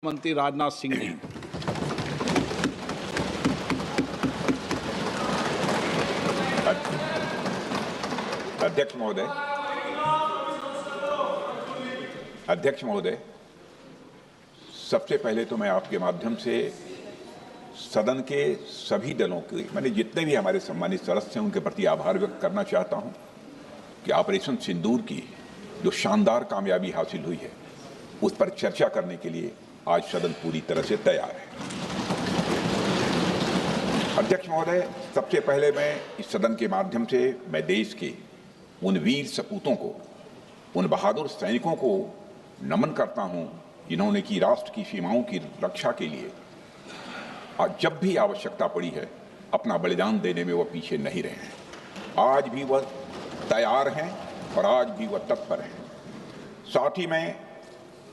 मंत्री राजनाथ सिंह जी। अध्यक्ष महोदय, सबसे पहले तो मैं आपके माध्यम से सदन के सभी दलों के, मैंने जितने भी हमारे सम्मानित सदस्य हैं उनके प्रति आभार व्यक्त करना चाहता हूं कि ऑपरेशन सिंदूर की जो शानदार कामयाबी हासिल हुई है उस पर चर्चा करने के लिए आज सदन पूरी तरह से तैयार है। अध्यक्ष महोदय, सबसे पहले मैं इस सदन के माध्यम से मैं देश के उन वीर सपूतों को, उन बहादुर सैनिकों को नमन करता हूं जिन्होंने की राष्ट्र की सीमाओं की रक्षा के लिए जब भी आवश्यकता पड़ी है अपना बलिदान देने में वह पीछे नहीं रहे हैं। आज भी वह तैयार हैं और आज भी वह तत्पर हैं। साथ ही मैं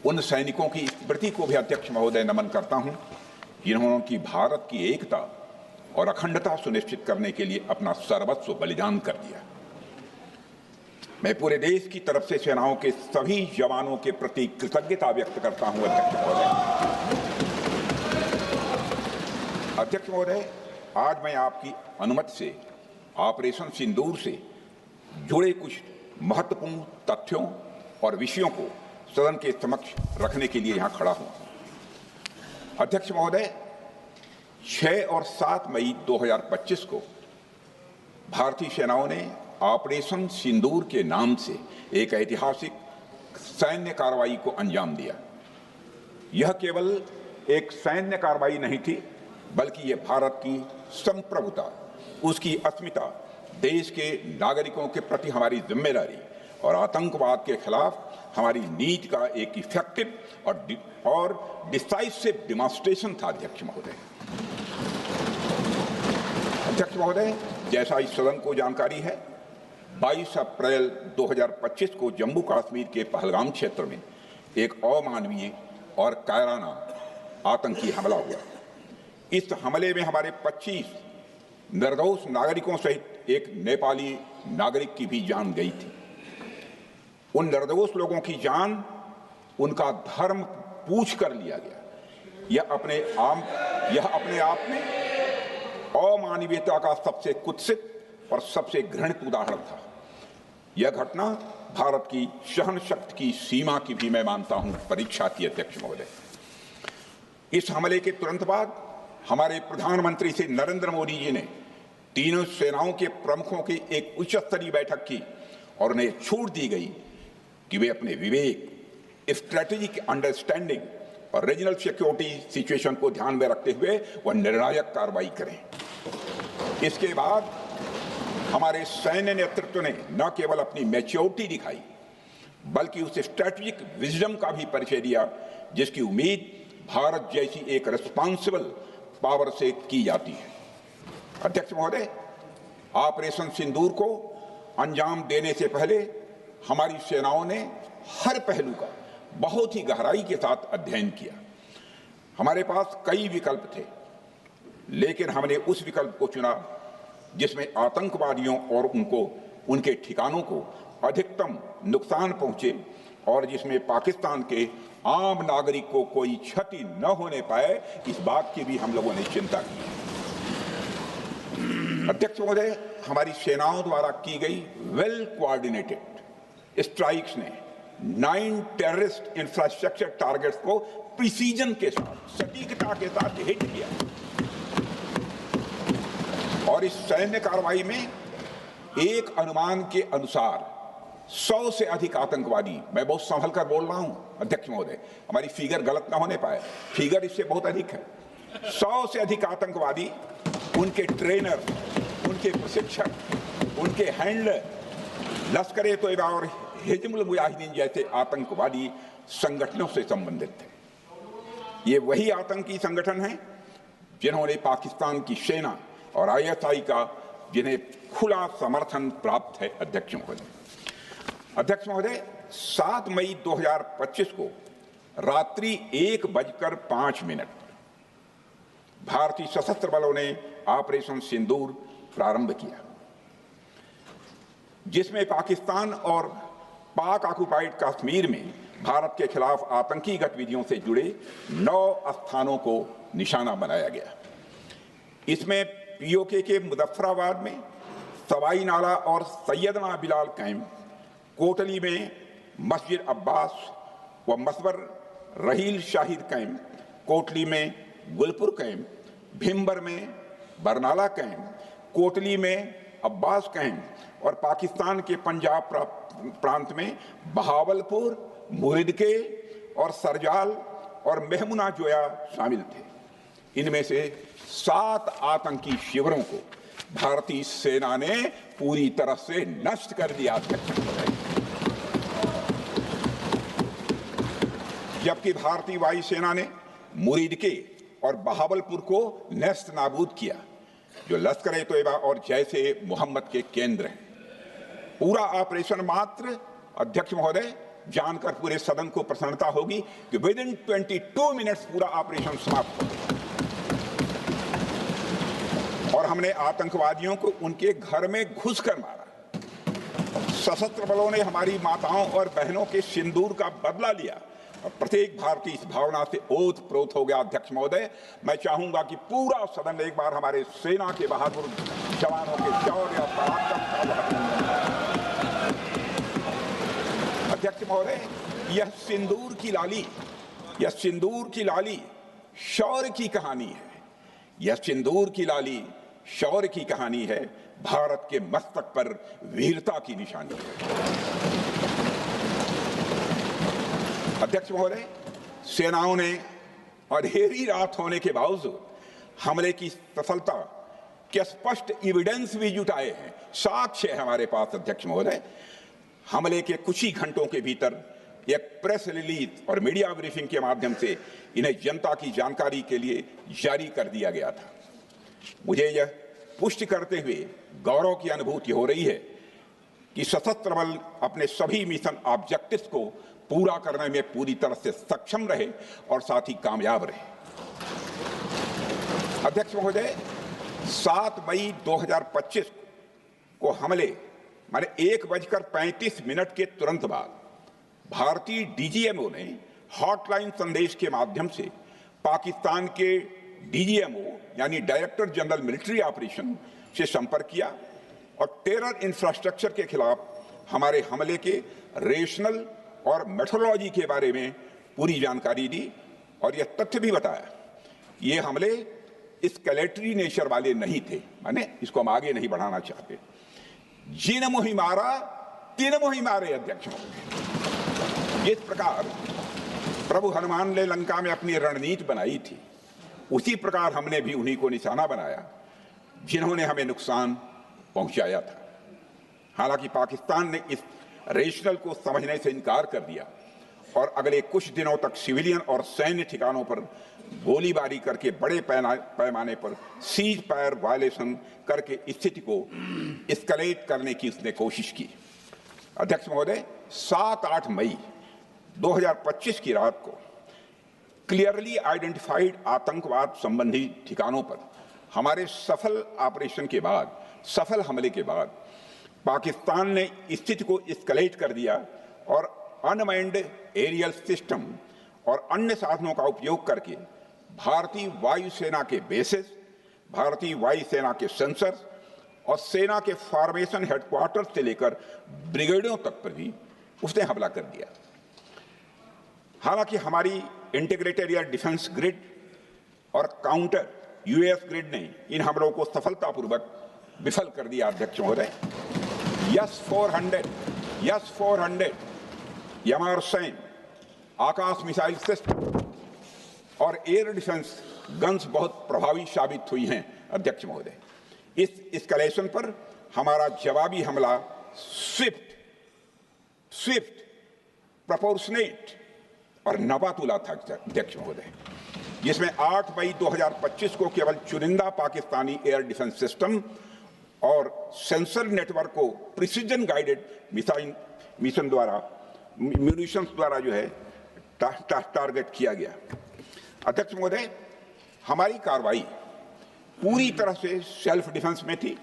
उन सैनिकों की स्मृति को भी अध्यक्ष महोदय नमन करता हूं जिन्होंने की भारत की एकता और अखंडता सुनिश्चित करने के लिए अपना सर्वस्व बलिदान कर दिया। मैं पूरे देश की तरफ से सेनाओं के सभी जवानों के प्रति कृतज्ञता व्यक्त करता हूं। अध्यक्ष महोदय, आज मैं आपकी अनुमति से ऑपरेशन सिंदूर से जुड़े कुछ महत्वपूर्ण तथ्यों और विषयों को सदन के समक्ष रखने के लिए यहां खड़ा हूं। अध्यक्ष महोदय, 6 और 7 मई 2025 को भारतीय सेनाओं ने ऑपरेशन सिंदूर के नाम से एक ऐतिहासिक सैन्य कार्रवाई को अंजाम दिया। यह केवल एक सैन्य कार्रवाई नहीं थी, बल्कि यह भारत की संप्रभुता, उसकी अस्मिता, देश के नागरिकों के प्रति हमारी जिम्मेदारी और आतंकवाद के खिलाफ हमारी नीति का एक इफेक्टिव और डिसाइसिव डिमॉन्स्ट्रेशन था। अध्यक्ष महोदय, जैसा इस सदन को जानकारी है, 22 अप्रैल 2025 को जम्मू कश्मीर के पहलगाम क्षेत्र में एक अमानवीय और कायराना आतंकी हमला हुआ। इस हमले में हमारे 25 निर्दोष नागरिकों सहित एक नेपाली नागरिक की भी जान गई थी। उन निर्दोष लोगों की जान उनका धर्म पूछ कर लिया गया। यह अपने आप में अमानवीयता का सबसे कुत्सित और सबसे घृणित उदाहरण था। यह घटना भारत की सहन शक्ति की सीमा की भी मैं मानता हूं परीक्षा थी। अध्यक्ष महोदय, इस हमले के तुरंत बाद हमारे प्रधानमंत्री श्री नरेंद्र मोदी जी ने तीनों सेनाओं के प्रमुखों की एक उच्च स्तरीय बैठक की और उन्हें छूट दी गई कि वे अपने विवेक, स्ट्रेटेजिक अंडरस्टैंडिंग और रीजनल सिक्योरिटी सिचुएशन को ध्यान में रखते हुए वह निर्णायक कार्रवाई करें। इसके बाद हमारे सैन्य नेतृत्व ने न केवल अपनी मैच्योरिटी दिखाई, बल्कि उस स्ट्रेटेजिक विजडम का भी परिचय दिया जिसकी उम्मीद भारत जैसी एक रिस्पॉन्सिबल पावर से की जाती है। अध्यक्ष महोदय, ऑपरेशन सिंदूर को अंजाम देने से पहले हमारी सेनाओं ने हर पहलू का बहुत ही गहराई के साथ अध्ययन किया। हमारे पास कई विकल्प थे, लेकिन हमने उस विकल्प को चुना जिसमें आतंकवादियों और उनके ठिकानों को अधिकतम नुकसान पहुंचे और जिसमें पाकिस्तान के आम नागरिक को कोई क्षति न होने पाए, इस बात की भी हम लोगों ने चिंता की। अध्यक्ष महोदय, हमारी सेनाओं द्वारा की गई वेल कोऑर्डिनेटेड स्ट्राइक्स ने 9 टेररिस्ट इंफ्रास्ट्रक्चर टारगेट्स को प्रिसीजन के साथ, सटीकता के साथ हिट किया और इस सैन्य कार्रवाई में एक अनुमान के अनुसार 100 से अधिक आतंकवादी, मैं बहुत संभल कर बोल रहा हूं अध्यक्ष महोदय, हमारी फिगर गलत ना होने पाए, फिगर इससे बहुत अधिक है। 100 से अधिक आतंकवादी, उनके ट्रेनर, उनके प्रशिक्षक, उनके हैंडलर लश्कर-ए तोयबा और हिजबुल मुजाहिदीन जैसे आतंकवादी संगठनों से संबंधित थे। ये वही आतंकी संगठन हैं जिन्होंने पाकिस्तान की सेना और ISI का जिन्हें खुला समर्थन प्राप्त है। अध्यक्ष महोदय, 7 मई 2025 को रात्रि 1:05 भारतीय सशस्त्र बलों ने ऑपरेशन सिंदूर प्रारंभ किया, जिसमें पाकिस्तान और पाक ऑक्युपाइड कश्मीर में भारत के खिलाफ आतंकी गतिविधियों से जुड़े 9 स्थानों को निशाना बनाया गया। इसमें पीओके के मुजफ्फराबाद में सवाई नाला और सैयदना बिलाल कैंप, कोटली में मस्जिद अब्बास व मसबर रहील शाहिद कैंप, कोटली में गुलपुर कैंप, भिम्बर में बरनाला कैंप, कोटली में अब्बास कैंप और पाकिस्तान के पंजाब प्रांत में बहावलपुर, मुरिदके और सरजाल और मेहमुना जोया शामिल थे। इनमें से 7 आतंकी शिविरों को भारतीय सेना ने पूरी तरह से नष्ट कर दिया, जबकि भारतीय वायुसेना ने मुरिदके और बहावलपुर को नेस्त नाबूद किया, जो लश्कर-ए-तोयबा और जैश-ए मोहम्मद के केंद्र हैं। पूरा ऑपरेशन मात्र, अध्यक्ष महोदय, जानकर पूरे सदन को प्रसन्नता होगी कि विदिन 22 मिनट्स पूरा ऑपरेशन समाप्त हो गया और हमने आतंकवादियों को उनके घर में घुसकर मारा। सशस्त्र बलों ने हमारी माताओं और बहनों के सिंदूर का बदला लिया और प्रत्येक भारतीय इस भावना से ओत-प्रोत हो गया। अध्यक्ष महोदय, मैं चाहूंगा कि पूरा सदन एक बार हमारे सेना के बहादुर जवानों के शौर्य और पराक्रम का। अध्यक्ष महोदय, यह सिंदूर की लाली शौर्य की कहानी है। यह सिंदूर की लाली शौर्य की कहानी है, भारत के मस्तक पर वीरता की निशानी है। अध्यक्ष महोदय, सेनाओं ने अंधेरी रात होने के बावजूद हमले की सफलता के स्पष्ट एविडेंस भी जुटाए हैं, साक्ष्य है हमारे पास। अध्यक्ष महोदय, हमले के कुछ ही घंटों के भीतर एक प्रेस रिलीज और मीडिया ब्रीफिंग के माध्यम से इन्हें जनता की जानकारी के लिए जारी कर दिया गया था। मुझे यह पुष्टि करते हुए गौरव की अनुभूति हो रही है कि सशस्त्र बल अपने सभी मिशन ऑब्जेक्टिव्स को पूरा करने में पूरी तरह से सक्षम रहे और साथ ही कामयाब रहे। अध्यक्ष महोदय, 7 मई 2025 को हमले माने 1:35 के तुरंत बाद भारतीय डीजीएमओ ने हॉटलाइन संदेश के माध्यम से पाकिस्तान के डीजीएमओ यानी डायरेक्टर जनरल मिलिट्री ऑपरेशन से संपर्क किया और टेरर इंफ्रास्ट्रक्चर के खिलाफ हमारे हमले के रेशनल और मेथोडोलॉजी के बारे में पूरी जानकारी दी और यह तथ्य भी बताया ये हमले एस्केलेटरी नेचर वाले नहीं थे, माने इसको हम आगे नहीं बढ़ाना चाहते। जिन मोहि मारा तीन मोहि मारे। अध्यक्ष, जिस प्रकार प्रभु हनुमान ने लंका में अपनी रणनीति बनाई थी, उसी प्रकार हमने भी उन्हीं को निशाना बनाया जिन्होंने हमें नुकसान पहुंचाया था। हालांकि पाकिस्तान ने इस रेशनल को समझने से इनकार कर दिया और अगले कुछ दिनों तक सिविलियन और सैन्य ठिकानों पर गोलीबारी करके बड़े पैमाने पर सीज फायर वायलेशन करके स्थिति को एस्केलेट करने की उसने कोशिश की। अध्यक्ष महोदय, 7-8 मई 2025 की रात को क्लियरली आइडेंटिफाइड आतंकवाद संबंधी ठिकानों पर हमारे सफल ऑपरेशन के बाद, सफल हमले के बाद पाकिस्तान ने स्थिति को एस्केलेट कर दिया और अनमैन्ड एरियल सिस्टम और अन्य साधनों का उपयोग करके भारतीय वायुसेना के बेसेस, भारतीय वायुसेना के सेंसर्स और सेना के फॉर्मेशन हेडक्वार्टर से लेकर ब्रिगेडों तक पर भी उसने हमला कर दिया। हालांकि हमारी इंटीग्रेटेड एयर डिफेंस ग्रिड और काउंटर यूएस ग्रिड ने इन हमलों को सफलतापूर्वक विफल कर दिया। अध्यक्ष महोदय, यस-400 यमारसैन आकाश मिसाइल सिस्टम और एयर डिफेंस गन्स बहुत प्रभावी साबित हुई हैं। अध्यक्ष महोदय, इस एस्केलेशन पर हमारा जवाबी हमला स्विफ्ट, प्रोपोर्शनेट और नवातुला था। अध्यक्ष महोदय, जिसमें 8 मई 2025 को केवल चुनिंदा पाकिस्तानी एयर डिफेंस सिस्टम और सेंसर नेटवर्क को प्रिसीजन गाइडेड मिशन द्वारा म्यूनिशंस द्वारा जो है टारगेट किया गया। अध्यक्ष महोदय, हमारी कार्रवाई पूरी तरह से सेल्फ डिफेंस में थी,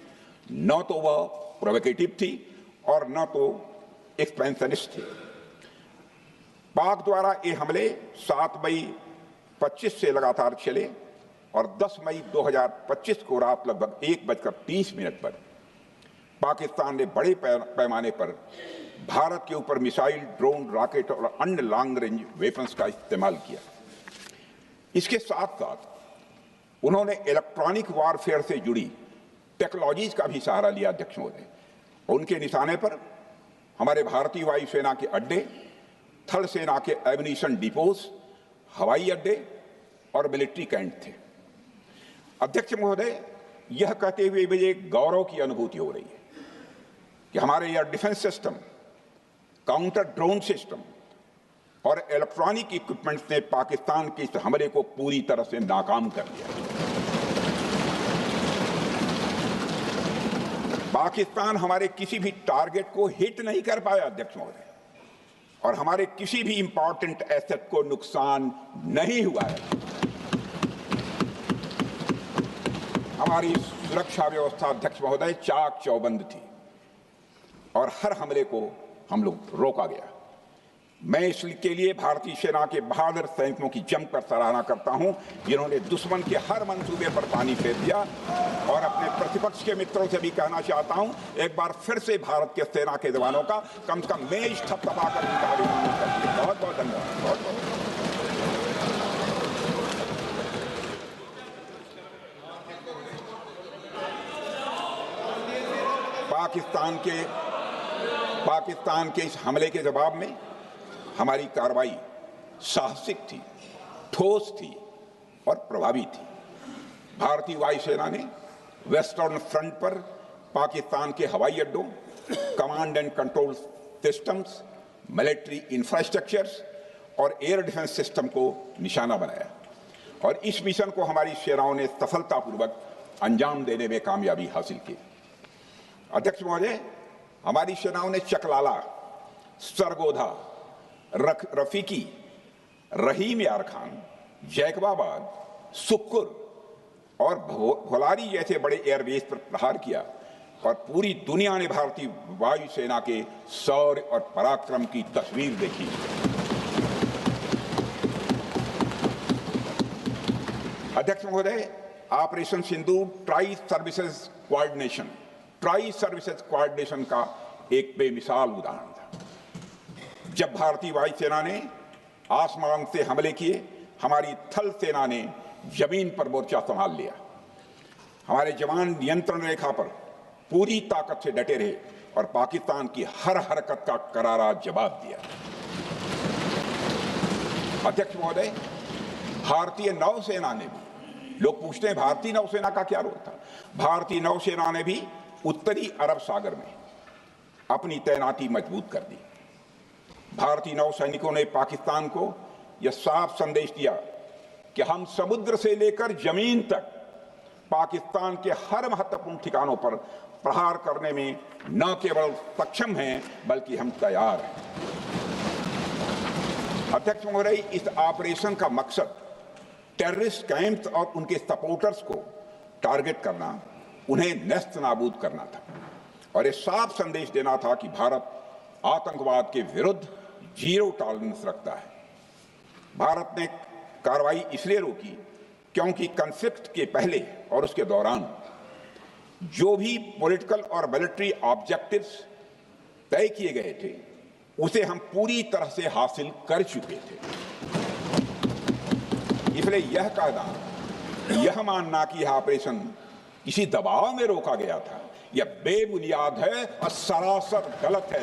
न तो वह प्रोवोकेटिव थी और न तो एक्सपेंशनिस्ट थी। पाक द्वारा ये हमले 7 मई 25 से लगातार चले और 10 मई 2025 को रात लगभग 1:30 पर पाकिस्तान ने बड़े पैमाने पर भारत के ऊपर मिसाइल, ड्रोन, रॉकेट और अन्य लॉन्ग रेंज वेपन्स का इस्तेमाल किया। इसके साथ साथ उन्होंने इलेक्ट्रॉनिक वारफेयर से जुड़ी टेक्नोलॉजीज का भी सहारा लिया। अध्यक्ष महोदय, उनके निशाने पर हमारे भारतीय वायुसेना के अड्डे, थल सेना के एम्यूनिशन डिपोज, हवाई अड्डे और मिलिट्री कैंट थे। अध्यक्ष महोदय, यह कहते हुए मुझे गौरव की अनुभूति हो रही है कि हमारे air defence system, counter drone system और इलेक्ट्रॉनिक इक्विपमेंट्स ने पाकिस्तान के इस हमले को पूरी तरह से नाकाम कर दिया। पाकिस्तान हमारे किसी भी टारगेट को हिट नहीं कर पाया अध्यक्ष महोदय, और हमारे किसी भी इंपॉर्टेंट एसेट को नुकसान नहीं हुआ है। हमारी सुरक्षा व्यवस्था अध्यक्ष महोदय चाक चौबंद थी और हर हमले को हम लोग रोका गया। मैं इसके लिए भारतीय सेना के बहादुर सैनिकों की जमकर सराहना करता हूं, जिन्होंने दुश्मन के हर मंसूबे पर पानी फेर दिया। और अपने प्रतिपक्ष के मित्रों से भी कहना चाहता हूं, एक बार फिर से भारत के सेना के जवानों का कम से कम मेज थपथपाकर उनका अभिनंदन करिए। बहुत बहुत धन्यवाद। बहुत बहुत पाकिस्तान के इस हमले के जवाब में हमारी कार्रवाई साहसिक थी, ठोस थी और प्रभावी थी। भारतीय वायुसेना ने वेस्टर्न फ्रंट पर पाकिस्तान के हवाई अड्डों, command and control systems, military infrastructures और एयर डिफेंस सिस्टम को निशाना बनाया और इस मिशन को हमारी सेनाओं ने सफलतापूर्वक अंजाम देने में कामयाबी हासिल की। अध्यक्ष महोदय, हमारी सेनाओं ने चकलाला, सरगोधा, रफीकी, रहीम यार खान, जैकबाबाद, सुक्कुर और भोलारी जैसे एयर एयरबेस पर प्रहार किया और पूरी दुनिया ने भारतीय वायुसेना के शौर्य और पराक्रम की तस्वीर देखी। अध्यक्ष महोदय, ऑपरेशन सिंदूर ट्राई सर्विसेज कोऑर्डिनेशन का एक बेमिसाल उदाहरण था। जब भारतीय वायुसेना ने आसमान से हमले किए, हमारी थल सेना ने जमीन पर मोर्चा संभाल लिया। हमारे जवान नियंत्रण रेखा पर पूरी ताकत से डटे रहे और पाकिस्तान की हर हरकत का करारा जवाब दिया। अध्यक्ष महोदय, भारतीय नौसेना ने भी, लोग पूछते हैं भारतीय नौसेना का क्या रोल था, भारतीय नौसेना ने भी उत्तरी अरब सागर में अपनी तैनाती मजबूत कर दी। भारतीय नौसैनिकों ने पाकिस्तान को यह साफ संदेश दिया कि हम समुद्र से लेकर जमीन तक पाकिस्तान के हर महत्वपूर्ण ठिकानों पर प्रहार करने में न केवल सक्षम हैं बल्कि हम तैयार हैं। अध्यक्ष महोदय, इस ऑपरेशन का मकसद टेररिस्ट कैंप्स और उनके सपोर्टर्स को टारगेट करना, उन्हें नेस्त नाबूद करना था और ये साफ संदेश देना था कि भारत आतंकवाद के विरुद्ध जीरो टॉलरेंस रखता है। भारत ने कार्रवाई इसलिए रोकी क्योंकि कॉन्फ्लिक्ट के पहले और उसके दौरान जो भी पॉलिटिकल और मिलिट्री ऑब्जेक्टिव्स तय किए गए थे उसे हम पूरी तरह से हासिल कर चुके थे। इसलिए यह कहना, यह मानना कि यह ऑपरेशन किसी दबाव में रोका गया था, यह बेबुनियाद है और सरासर गलत है।